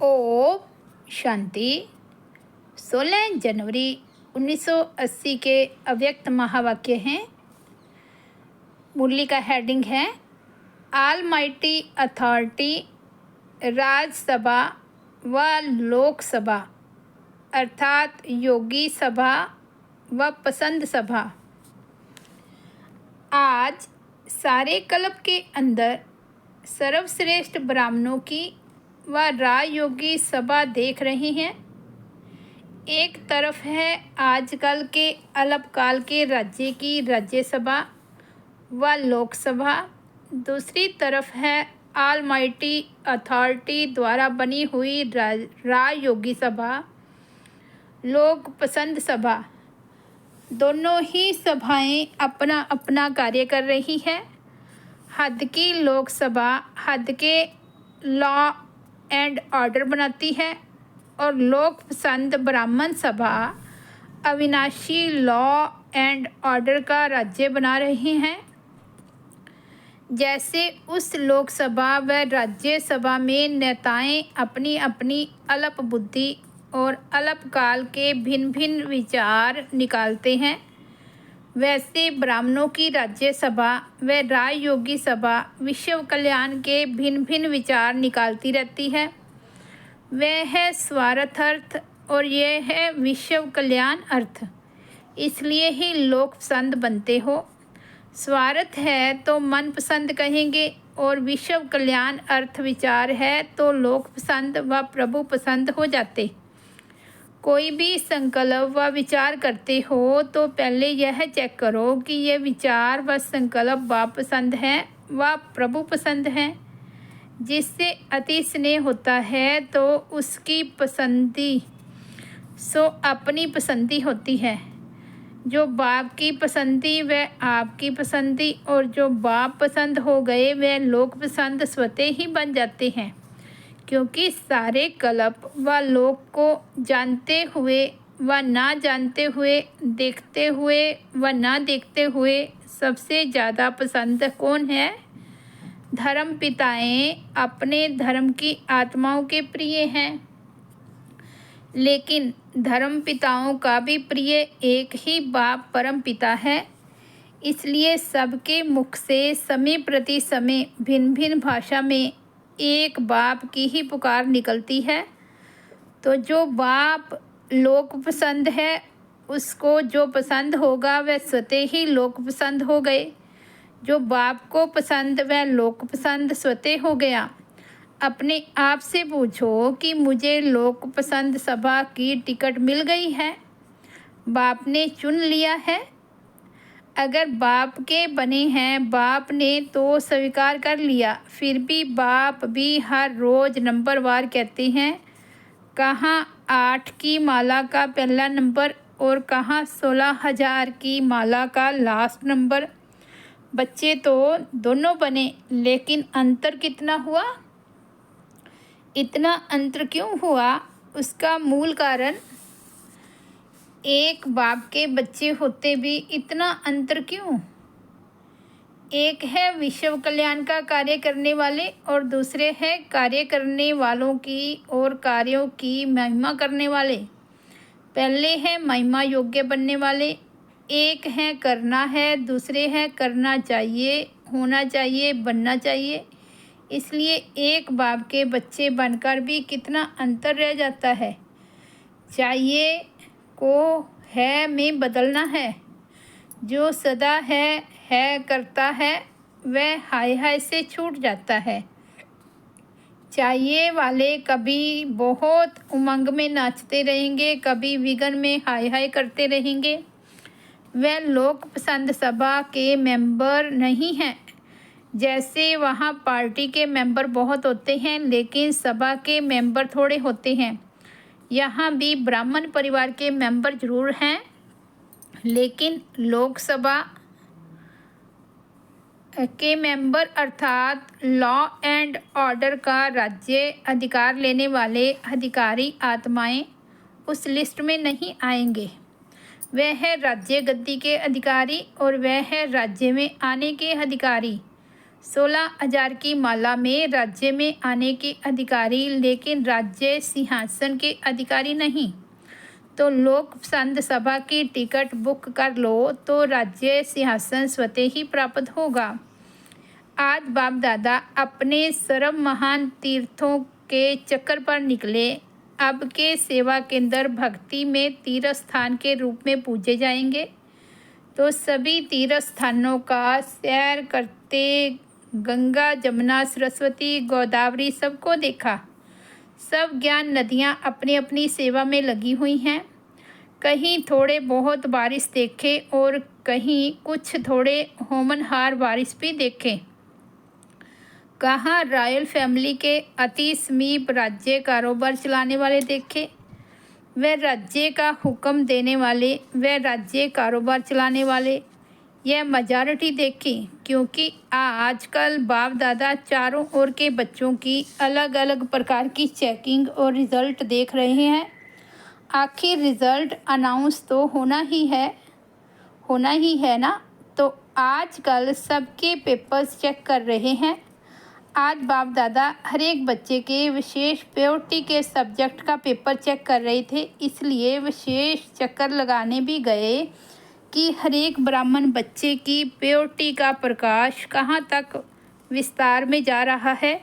ओम शांति। 16 जनवरी 1980 के अव्यक्त महावाक्य हैं। मुरली का हेडिंग है ऑल माइटी अथॉरिटी, राज्यसभा व लोकसभा अर्थात योगी सभा व पसंद सभा। आज सारे कल्प के अंदर सर्वश्रेष्ठ ब्राह्मणों की व राजयोगी सभा देख रहे हैं। एक तरफ है आजकल के अल्पकाल के राज्य की राज्यसभा व लोकसभा, दूसरी तरफ है ऑलमाइटी अथॉरिटी द्वारा बनी हुई राजयोगी सभा, लोक पसंद सभा। दोनों ही सभाएं अपना अपना कार्य कर रही है। हद की लोकसभा हद के लॉ एंड ऑर्डर बनाती है और लोक पसंद ब्राह्मण सभा अविनाशी लॉ एंड ऑर्डर का राज्य बना रही हैं। जैसे उस लोकसभा व राज्यसभा में नेताएं अपनी अपनी अल्प बुद्धि और अल्पकाल के भिन्न भिन्न विचार निकालते हैं, वैसे ब्राह्मणों की राज्यसभा व राजयोगी सभा विश्व कल्याण के भिन्न भिन्न विचार निकालती रहती है। वह है स्वार्थ अर्थ और यह है विश्व कल्याण अर्थ, इसलिए ही लोक पसंद बनते हो। स्वार्थ है तो मन पसंद कहेंगे और विश्व कल्याण अर्थ विचार है तो लोक पसंद व प्रभु पसंद हो जाते। कोई भी संकल्प व विचार करते हो तो पहले यह चेक करो कि यह विचार व संकल्प बाप पसंद है व प्रभु पसंद है। जिससे अति स्नेह होता है तो उसकी पसंदी सो अपनी पसंदी होती है। जो बाप की पसंदी व आपकी पसंदी और जो बाप पसंद हो गए वह लोक पसंद स्वतः ही बन जाते हैं, क्योंकि सारे कल्प व लोक को जानते हुए व ना जानते हुए, देखते हुए व ना देखते हुए सबसे ज़्यादा पसंद कौन है? धर्म पिताएं अपने धर्म की आत्माओं के प्रिय हैं, लेकिन धर्म पिताओं का भी प्रिय एक ही बाप परम पिता है। इसलिए सबके मुख से समय प्रति समय भिन्न भिन्न भाषा में एक बाप की ही पुकार निकलती है। तो जो बाप लोक पसंद है उसको जो पसंद होगा वह स्वतः ही लोक पसंद हो गए। जो बाप को पसंद वह लोक पसंद स्वतः हो गया। अपने आप से पूछो कि मुझे लोक पसंद सभा की टिकट मिल गई है, बाप ने चुन लिया है। अगर बाप के बने हैं बाप ने तो स्वीकार कर लिया, फिर भी बाप भी हर रोज़ नंबरवार कहते हैं, कहाँ 8 की माला का पहला नंबर और कहाँ 16,000 की माला का लास्ट नंबर। बच्चे तो दोनों बने, लेकिन अंतर कितना हुआ? इतना अंतर क्यों हुआ? उसका मूल कारण एक बाप के बच्चे होते भी इतना अंतर क्यों? एक है विश्व कल्याण का कार्य करने वाले और दूसरे है कार्य करने वालों की और कार्यों की महिमा करने वाले। पहले है महिमा योग्य बनने वाले, एक है करना है, दूसरे है करना चाहिए, होना चाहिए, बनना चाहिए। इसलिए एक बाप के बच्चे बनकर भी कितना अंतर रह जाता है। चाहिए को है में बदलना है। जो सदा है करता है वह हाय हाय से छूट जाता है। चाहिए वाले कभी बहुत उमंग में नाचते रहेंगे, कभी विघन में हाय हाय करते रहेंगे। वह लोक पसंद सभा के मेंबर नहीं हैं। जैसे वहाँ पार्टी के मेंबर बहुत होते हैं लेकिन सभा के मेंबर थोड़े होते हैं, यहाँ भी ब्राह्मण परिवार के मेंबर जरूर हैं, लेकिन लोकसभा के मेंबर अर्थात लॉ एंड ऑर्डर का राज्य अधिकार लेने वाले अधिकारी आत्माएं उस लिस्ट में नहीं आएंगे। वह है राज्य गद्दी के अधिकारी और वह है राज्य में आने के अधिकारी। 16,000 की माला में राज्य में आने के अधिकारी, लेकिन राज्य सिंहासन के अधिकारी नहीं। तो लोक पसंद सभा की टिकट बुक कर लो तो राज्य सिंहासन स्वतः ही प्राप्त होगा। आज बाप दादा अपने सर्व महान तीर्थों के चक्कर पर निकले। अब के सेवा केंद्र भक्ति में तीर्थ स्थान के रूप में पूजे जाएंगे। तो सभी तीर्थ स्थानों का सैर करते गंगा, जमुना, सरस्वती, गोदावरी सबको देखा। सब ज्ञान नदियाँ अपनी अपनी सेवा में लगी हुई हैं। कहीं थोड़े बहुत बारिश देखे और कहीं कुछ थोड़े होमनहार बारिश भी देखे। कहाँ रॉयल फैमिली के अति समीप राज्य कारोबार चलाने वाले देखे, वह राज्य का हुक्म देने वाले, वह राज्य कारोबार चलाने वाले, यह मेजॉरिटी देखी। क्योंकि आजकल बाप दादा चारों ओर के बच्चों की अलग अलग प्रकार की चेकिंग और रिज़ल्ट देख रहे हैं। आखिर रिज़ल्ट अनाउंस तो होना ही है ना। तो आजकल सबके पेपर्स चेक कर रहे हैं। आज बाप दादा हर एक बच्चे के विशेष प्योरिटी के सब्जेक्ट का पेपर चेक कर रहे थे, इसलिए विशेष चक्कर लगाने भी गए कि हर एक ब्राह्मण बच्चे की प्योरिटी का प्रकाश कहाँ तक विस्तार में जा रहा है,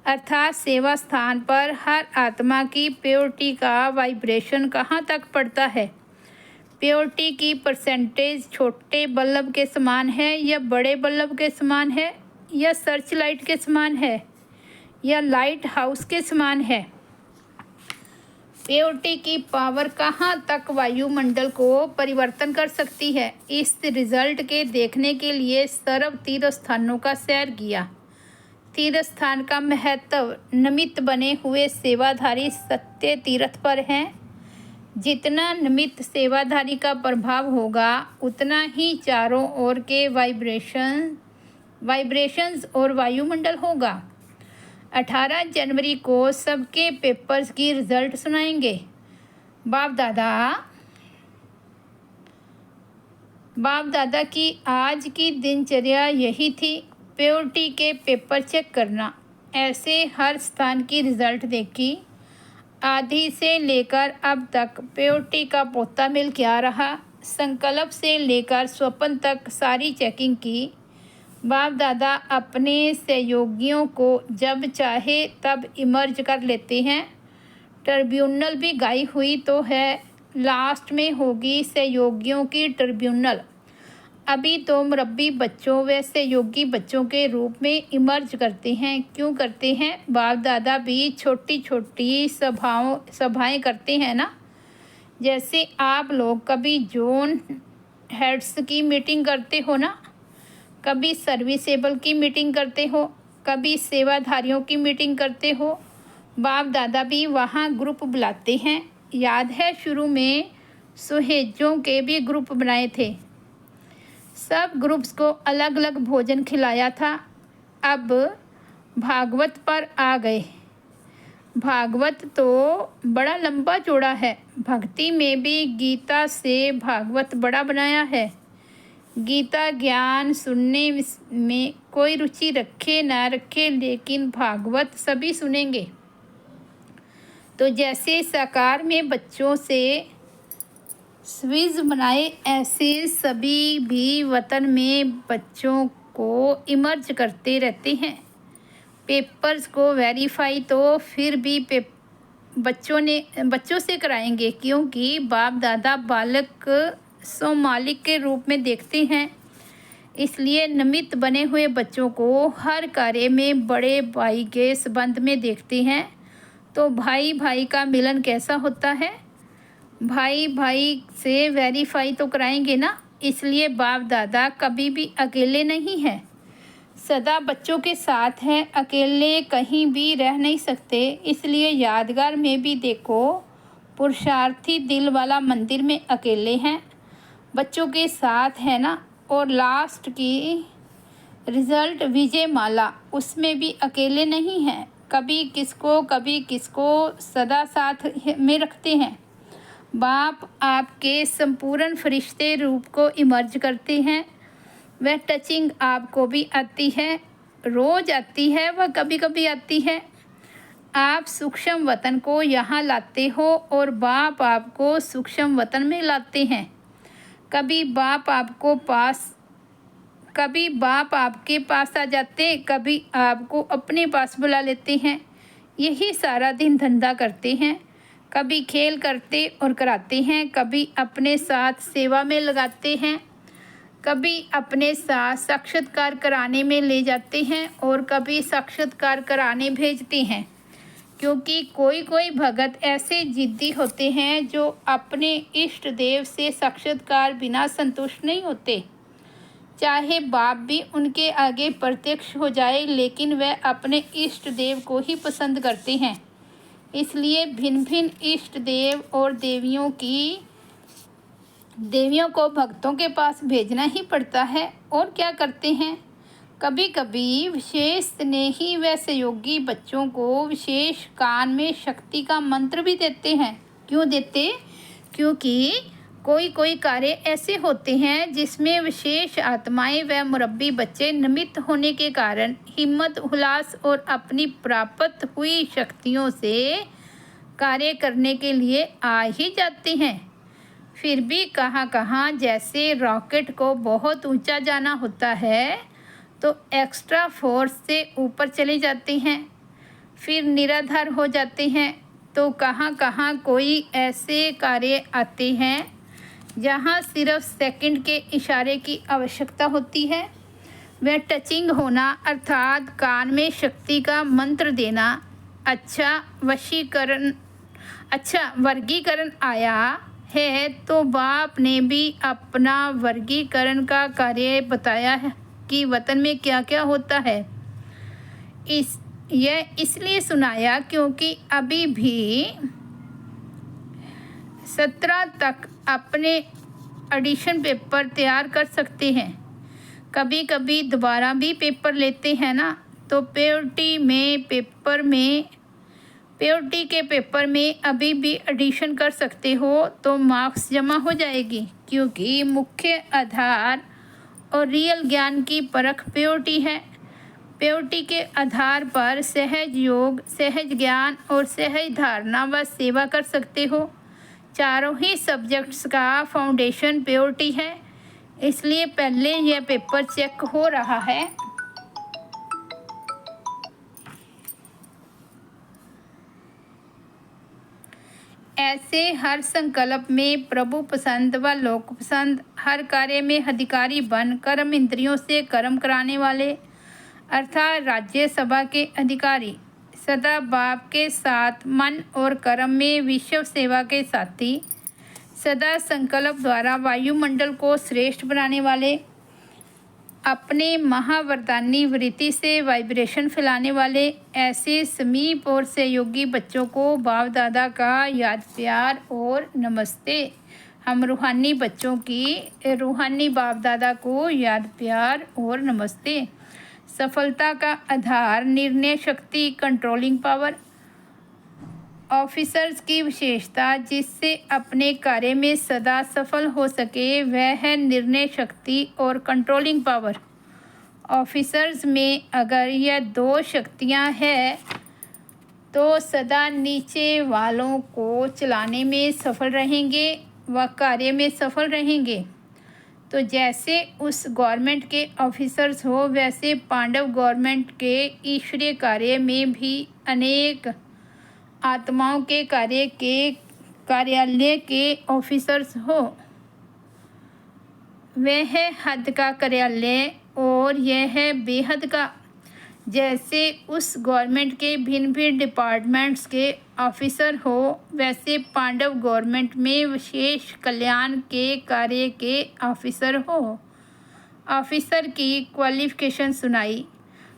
अर्थात सेवा स्थान पर हर आत्मा की प्योरिटी का वाइब्रेशन कहाँ तक पड़ता है। प्योरिटी की परसेंटेज छोटे बल्ब के समान है या बड़े बल्ब के समान है, या सर्च लाइट के समान है, या लाइट हाउस के समान है। प्योरिटी की पावर कहाँ तक वायुमंडल को परिवर्तन कर सकती है। इस रिजल्ट के देखने के लिए सर्व तीर्थ स्थानों का सैर किया। तीर्थ स्थान का महत्व निमित्त बने हुए सेवाधारी सत्य तीर्थ पर है। जितना निमित्त सेवाधारी का प्रभाव होगा, उतना ही चारों ओर के वाइब्रेशंस और वायुमंडल होगा। 18 जनवरी को सबके पेपर्स की रिजल्ट सुनाएंगे। बाप दादा की आज की दिनचर्या यही थी, प्योरिटी के पेपर चेक करना। ऐसे हर स्थान की रिजल्ट देखी। आदि से लेकर अब तक प्योरिटी का पोता मिल क्या रहा। संकल्प से लेकर स्वप्न तक सारी चेकिंग की। बाप दादा अपने सहयोगियों को जब चाहे तब इमर्ज कर लेते हैं। ट्रिब्यूनल भी गाई हुई तो है, लास्ट में होगी सहयोगियों की ट्रिब्यूनल। अभी तो मुरब्बी बच्चों व सहयोगी बच्चों के रूप में इमर्ज करते हैं। क्यों करते हैं? बाप दादा भी छोटी छोटी सभाएं करते हैं ना। जैसे आप लोग कभी जोन हेड्स की मीटिंग करते हो ना, कभी सर्विसेबल की मीटिंग करते हो, कभी सेवाधारियों की मीटिंग करते हो। बाप दादा भी वहाँ ग्रुप बुलाते हैं। याद है शुरू में सुहेजों के भी ग्रुप बनाए थे। सब ग्रुप्स को अलग अलग भोजन खिलाया था। अब भागवत पर आ गए। भागवत तो बड़ा लंबा चौड़ा है। भक्ति में भी गीता से भागवत बड़ा बनाया है। गीता ज्ञान सुनने में कोई रुचि रखे ना रखे, लेकिन भागवत सभी सुनेंगे। तो जैसे साकार में बच्चों से स्विज बनाए, ऐसे सभी भी वतन में बच्चों को इमर्ज करते रहते हैं। पेपर्स को वेरीफाई तो फिर भी बच्चों से कराएंगे, क्योंकि बाप दादा बालक सो मालिक के रूप में देखते हैं। इसलिए निमित्त बने हुए बच्चों को हर कार्य में बड़े भाई के संबंध में देखते हैं। तो भाई भाई का मिलन कैसा होता है? भाई भाई से वेरीफाई तो कराएंगे ना। इसलिए बाप दादा कभी भी अकेले नहीं हैं, सदा बच्चों के साथ हैं। अकेले कहीं भी रह नहीं सकते। इसलिए यादगार में भी देखो, पुरुषार्थी दिल वाला मंदिर में अकेले हैं, बच्चों के साथ है ना। और लास्ट की रिज़ल्ट विजय माला, उसमें भी अकेले नहीं हैं। कभी किसको सदा साथ में रखते हैं। बाप आपके संपूर्ण फरिश्ते रूप को इमर्ज करते हैं। वह टचिंग आपको भी आती है। रोज आती है व कभी कभी आती है। आप सूक्ष्म वतन को यहाँ लाते हो और बाप आपको सूक्ष्म वतन में लाते हैं। कभी बाप आपके पास आ जाते, कभी आपको अपने पास बुला लेते हैं। यही सारा दिन धंधा करते हैं। कभी खेल करते और कराते हैं, कभी अपने साथ सेवा में लगाते हैं, कभी अपने साथ साक्षात्कार कराने में ले जाते हैं और कभी साक्षात्कार कराने भेजते हैं। क्योंकि कोई कोई भगत ऐसे जिद्दी होते हैं जो अपने इष्ट देव से साक्षात्कार बिना संतुष्ट नहीं होते। चाहे बाप भी उनके आगे प्रत्यक्ष हो जाए, लेकिन वह अपने इष्ट देव को ही पसंद करते हैं। इसलिए भिन्न भिन्न इष्ट देव और देवियों को भक्तों के पास भेजना ही पड़ता है। और क्या करते हैं, कभी कभी विशेष स्नेही व सहयोगी बच्चों को विशेष कान में शक्ति का मंत्र भी देते हैं। क्यों देते? क्योंकि कोई कोई कार्य ऐसे होते हैं जिसमें विशेष आत्माएं व मुरब्बी बच्चे निमित्त होने के कारण हिम्मत, उल्लास और अपनी प्राप्त हुई शक्तियों से कार्य करने के लिए आ ही जाते हैं। फिर भी कहाँ कहाँ जैसे रॉकेट को बहुत ऊंचा जाना होता है तो एक्स्ट्रा फोर्स से ऊपर चले जाते हैं, फिर निराधार हो जाते हैं। तो कहाँ कहाँ कोई ऐसे कार्य आते हैं जहाँ सिर्फ सेकंड के इशारे की आवश्यकता होती है। वह टचिंग होना अर्थात कान में शक्ति का मंत्र देना। अच्छा वर्गीकरण आया है तो बाप ने भी अपना वर्गीकरण का कार्य बताया है कि वतन में क्या क्या होता है। यह इसलिए सुनाया क्योंकि अभी भी 17 तक अपने एडिशन पेपर तैयार कर सकते हैं। कभी कभी दोबारा भी पेपर लेते हैं ना, तो प्योरिटी के पेपर में अभी भी एडिशन कर सकते हो तो मार्क्स जमा हो जाएगी। क्योंकि मुख्य आधार और रियल ज्ञान की परख प्योरिटी है। प्योरिटी के आधार पर सहज योग, सहज ज्ञान और सहज धारणा व सेवा कर सकते हो। चारों ही सब्जेक्ट्स का फाउंडेशन प्योरिटी है। इसलिए पहले यह पेपर चेक हो रहा है। ऐसे हर संकल्प में प्रभु पसंद व लोक पसंद, हर कार्य में अधिकारी बन कर्म इंद्रियों से कर्म कराने वाले अर्थात राज्यसभा के अधिकारी, सदा बाप के साथ मन और कर्म में विश्व सेवा के साथी, सदा संकल्प द्वारा वायुमंडल को श्रेष्ठ बनाने वाले, अपने महावरदानी वृत्ति से वाइब्रेशन फैलाने वाले, ऐसे समीप और सहयोगी बच्चों को बाप दादा का याद प्यार और नमस्ते। हम रूहानी बच्चों की रूहानी बाप दादा को याद प्यार और नमस्ते। सफलता का आधार निर्णय शक्ति, कंट्रोलिंग पावर। ऑफिसर्स की विशेषता जिससे अपने कार्य में सदा सफल हो सके वह है निर्णय शक्ति और कंट्रोलिंग पावर। ऑफिसर्स में अगर यह दो शक्तियां हैं तो सदा नीचे वालों को चलाने में सफल रहेंगे व कार्य में सफल रहेंगे। तो जैसे उस गवर्नमेंट के ऑफिसर्स हो, वैसे पांडव गवर्नमेंट के ईश्वरीय कार्य में भी अनेक आत्माओं के कार्यालय के ऑफिसर्स हो। वह है हद का कार्यालय और यह है बेहद का। जैसे उस गवर्नमेंट के भिन्न भिन्न डिपार्टमेंट्स के ऑफिसर हो, वैसे पांडव गवर्नमेंट में विशेष कल्याण के कार्य के ऑफिसर हो। ऑफिसर की क्वालिफिकेशन सुनाई,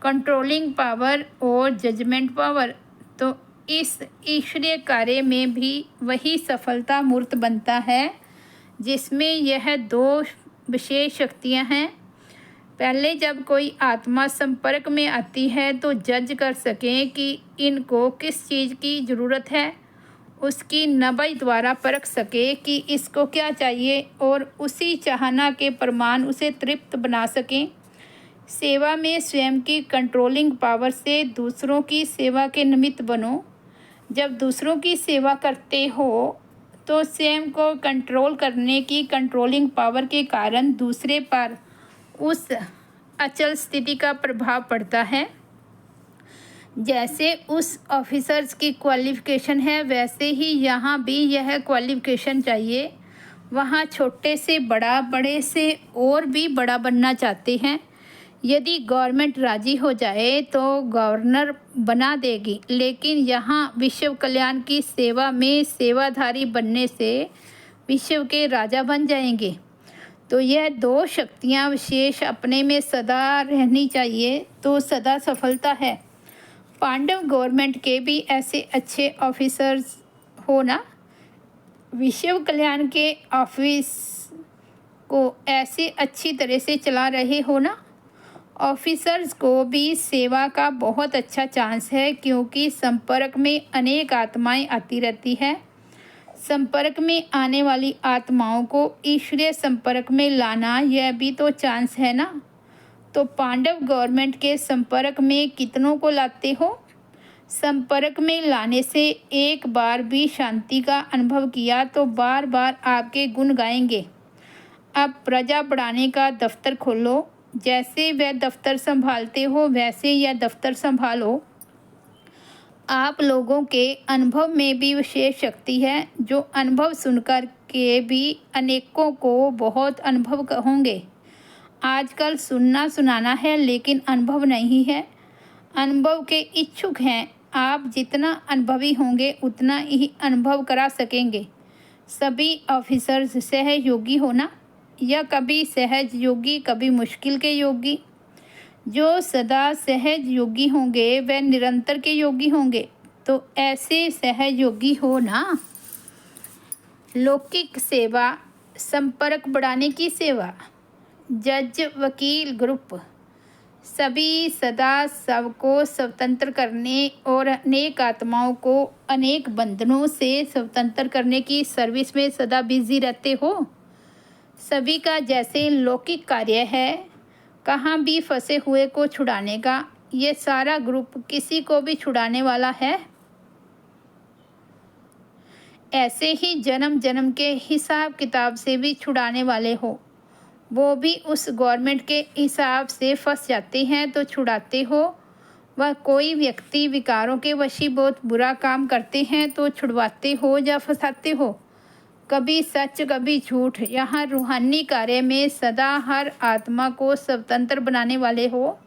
कंट्रोलिंग पावर और जजमेंट पावर। तो इस ईश्वरीय कार्य में भी वही सफलता मूर्त बनता है जिसमें यह दो विशेष शक्तियां हैं। पहले जब कोई आत्मा संपर्क में आती है तो जज कर सकें कि इनको किस चीज़ की ज़रूरत है, उसकी नब्ज द्वारा परख सके कि इसको क्या चाहिए और उसी चाहना के प्रमाण उसे तृप्त बना सकें। सेवा में स्वयं की कंट्रोलिंग पावर से दूसरों की सेवा के निमित्त बनो। जब दूसरों की सेवा करते हो तो स्वयं को कंट्रोल करने की कंट्रोलिंग पावर के कारण दूसरे पर उस अचल स्थिति का प्रभाव पड़ता है। जैसे उस ऑफिसर्स की क्वालिफ़िकेशन है वैसे ही यहाँ भी यह क्वालिफ़िकेशन चाहिए। वहाँ छोटे से बड़ा, बड़े से और भी बड़ा बनना चाहते हैं। यदि गवर्नमेंट राज़ी हो जाए तो गवर्नर बना देगी, लेकिन यहाँ विश्व कल्याण की सेवा में सेवाधारी बनने से विश्व के राजा बन जाएंगे। तो यह दो शक्तियाँ विशेष अपने में सदा रहनी चाहिए तो सदा सफलता है। पांडव गवर्नमेंट के भी ऐसे अच्छे ऑफिसर्स हो ना, विश्व कल्याण के ऑफिस को ऐसे अच्छी तरह से चला रहे हो ना। ऑफिसर्स को भी सेवा का बहुत अच्छा चांस है, क्योंकि संपर्क में अनेक आत्माएं आती रहती है। संपर्क में आने वाली आत्माओं को ईश्वरीय संपर्क में लाना, यह भी तो चांस है ना। तो पांडव गवर्नमेंट के संपर्क में कितनों को लाते हो? संपर्क में लाने से एक बार भी शांति का अनुभव किया तो बार बार आपके गुण गाएंगे। अब प्रजा बढ़ाने का दफ्तर खोलो। जैसे वह दफ्तर संभालते हो वैसे यह दफ्तर संभालो। आप लोगों के अनुभव में भी विशेष शक्ति है, जो अनुभव सुनकर के भी अनेकों को बहुत अनुभव होंगे। आजकल सुनना सुनाना है लेकिन अनुभव नहीं है। अनुभव के इच्छुक हैं आप। जितना अनुभवी होंगे उतना ही अनुभव करा सकेंगे। सभी ऑफिसर्स सहयोगी होना, या कभी सहज योगी कभी मुश्किल के योगी। जो सदा सहज योगी होंगे वह निरंतर के योगी होंगे। तो ऐसे सहज योगी हो ना। लौकिक सेवा, संपर्क बढ़ाने की सेवा, जज वकील ग्रुप, सभी सदा सबको स्वतंत्र करने और अनेक आत्माओं को अनेक बंधनों से स्वतंत्र करने की सर्विस में सदा बिजी रहते हो। सभी का जैसे लौकिक कार्य है कहाँ भी फंसे हुए को छुड़ाने का, ये सारा ग्रुप किसी को भी छुड़ाने वाला है। ऐसे ही जन्म जन्म के हिसाब किताब से भी छुड़ाने वाले हो। वो भी उस गवर्नमेंट के हिसाब से फंस जाते हैं तो छुड़ाते हो। वह कोई व्यक्ति विकारों के वशीभूत बुरा काम करते हैं तो छुड़वाते हो या फंसाते हो। कभी सच कभी झूठ। यहाँ रूहानी कार्य में सदा हर आत्मा को स्वतंत्र बनाने वाले हो।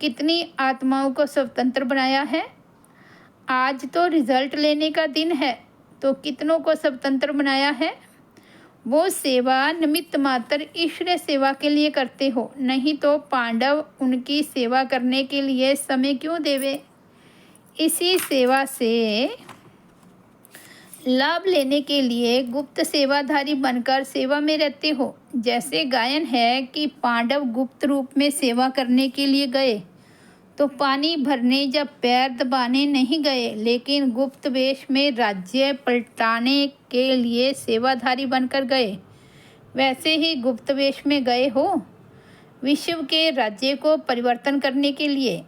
कितनी आत्माओं को स्वतंत्र बनाया है। आज तो रिजल्ट लेने का दिन है, तो कितनों को स्वतंत्र बनाया है। वो सेवा निमित्त मात्र ईश्वरीय सेवा के लिए करते हो, नहीं तो पांडव उनकी सेवा करने के लिए समय क्यों देवे। इसी सेवा से लाभ लेने के लिए गुप्त सेवाधारी बनकर सेवा में रहते हो। जैसे गायन है कि पांडव गुप्त रूप में सेवा करने के लिए गए, तो पानी भरने या पैर दबाने नहीं गए, लेकिन गुप्त वेश में राज्य पलटाने के लिए सेवाधारी बनकर गए। वैसे ही गुप्त वेश में गए हो विश्व के राज्य को परिवर्तन करने के लिए,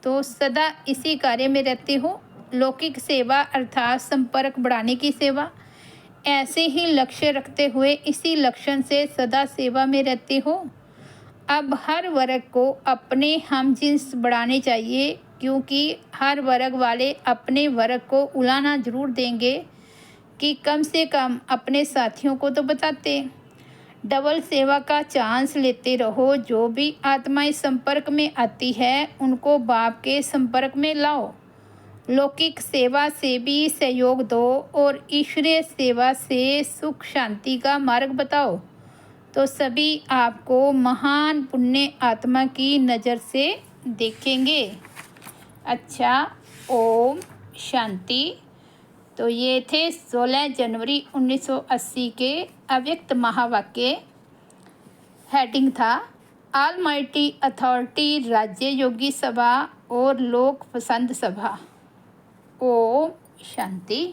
तो सदा इसी कार्य में रहते हो। लौकिक सेवा अर्थात संपर्क बढ़ाने की सेवा। ऐसे ही लक्ष्य रखते हुए इसी लक्षण से सदा सेवा में रहते हो। अब हर वर्ग को अपने हमजिन्स बढ़ाने चाहिए, क्योंकि हर वर्ग वाले अपने वर्ग को उलाना जरूर देंगे कि कम से कम अपने साथियों को तो बताते। डबल सेवा का चांस लेते रहो। जो भी आत्माएं संपर्क में आती है उनको बाप के संपर्क में लाओ। लौकिक सेवा से भी सहयोग दो और ईश्वरीय सेवा से सुख शांति का मार्ग बताओ, तो सभी आपको महान पुण्य आत्मा की नज़र से देखेंगे। अच्छा, ओम शांति। तो ये थे 16 जनवरी 1980 के अव्यक्त महावाक्य। हेडिंग था ऑलमाइटी अथॉरिटी राज्य योगी सभा और लोक पसंद सभा। ओम शांति।